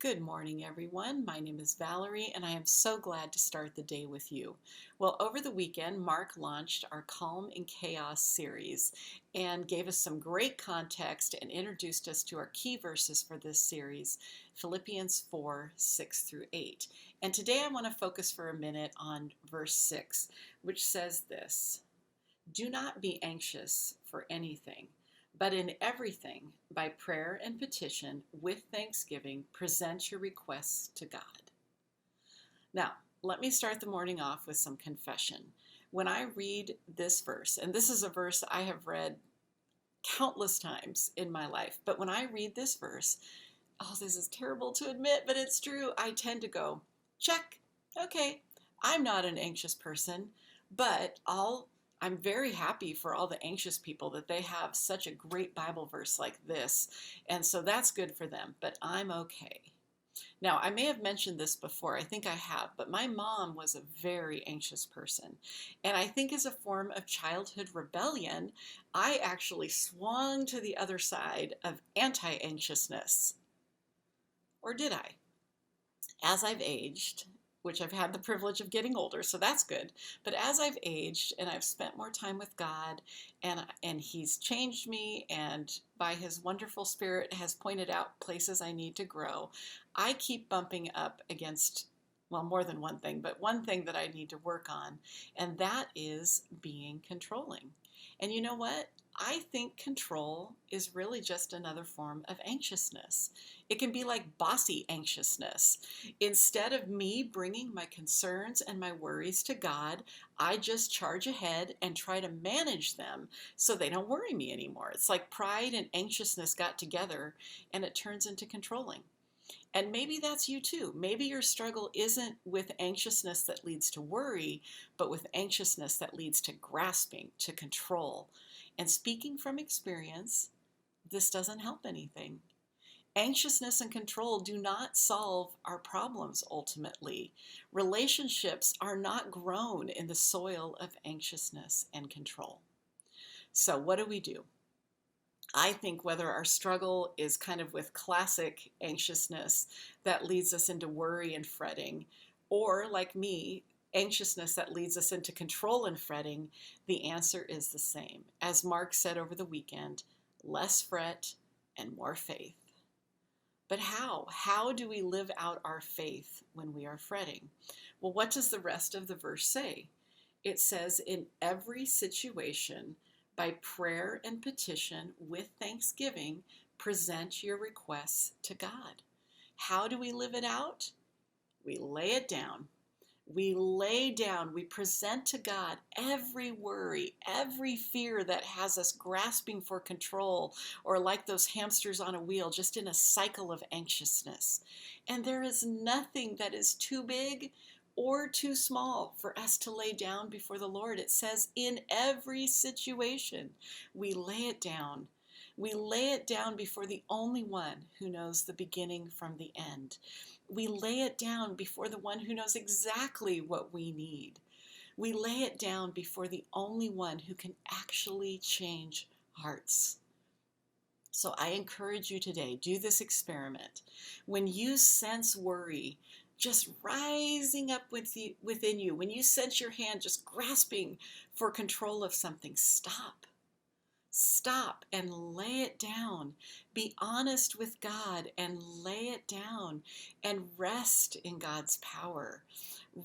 Good morning, everyone. My name is Valerie, and I am so glad to start the day with you. Well, over the weekend, Mark launched our Calm in Chaos series and gave us some great context and introduced us to our key verses for this series, Philippians 4, 6 through 8. And today I want to focus for a minute on verse 6, which says this: Do not be anxious for anything, but in everything, by prayer and petition, with thanksgiving, present your requests to God. Now, let me start the morning off with some confession. When I read this verse, and this is a verse I have read countless times in my life, but when I read this verse, oh, this is terrible to admit, but it's true, I tend to go, check, okay, I'm not an anxious person, but I'm very happy for all the anxious people that they have such a great Bible verse like this. And so that's good for them, but I'm okay. Now, I may have mentioned this before, I think I have, but my mom was a very anxious person. And I think as a form of childhood rebellion, I actually swung to the other side of anti-anxiousness. Or did I? As I've aged, which I've had the privilege of getting older, so that's good. But as I've aged and I've spent more time with God, and He's changed me, and by His wonderful Spirit has pointed out places I need to grow, I keep bumping up against, well, more than one thing, but one thing that I need to work on, and that is being controlling. And you know what? I think control is really just another form of anxiousness. It can be like bossy anxiousness. Instead of me bringing my concerns and my worries to God, I just charge ahead and try to manage them so they don't worry me anymore. It's like pride and anxiousness got together and it turns into controlling. And maybe that's you too. Maybe your struggle isn't with anxiousness that leads to worry, but with anxiousness that leads to grasping, to control. And speaking from experience, this doesn't help anything. Anxiousness and control do not solve our problems ultimately. Relationships are not grown in the soil of anxiousness and control. So, what do? I think whether our struggle is kind of with classic anxiousness that leads us into worry and fretting, or like me, anxiousness that leads us into control and fretting, the answer is the same. As Mark said over the weekend, less fret and more faith. But how? How do we live out our faith when we are fretting? Well, what does the rest of the verse say? It says, in every situation, by prayer and petition with thanksgiving, present your requests to God. How do we live it out? We lay it down. We lay down, we present to God every worry, every fear that has us grasping for control, or like those hamsters on a wheel, just in a cycle of anxiousness. And there is nothing that is too big or too small for us to lay down before the Lord. It says in every situation, we lay it down. We lay it down before the only one who knows the beginning from the end. We lay it down before the one who knows exactly what we need. We lay it down before the only one who can actually change hearts. So I encourage you today, do this experiment. When you sense worry just rising up within you, when you sense your hand just grasping for control of something, stop. Stop and lay it down. Be honest with God and lay it down and rest in God's power.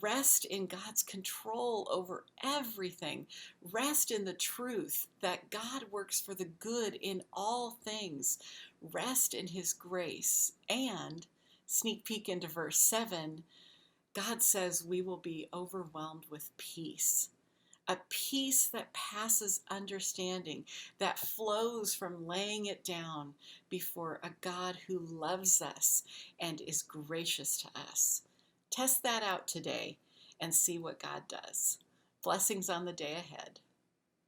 Rest in God's control over everything. Rest in the truth that God works for the good in all things. Rest in His grace. And sneak peek into verse 7, God says we will be overwhelmed with peace. A peace that passes understanding, that flows from laying it down before a God who loves us and is gracious to us. Test that out today and see what God does. Blessings on the day ahead.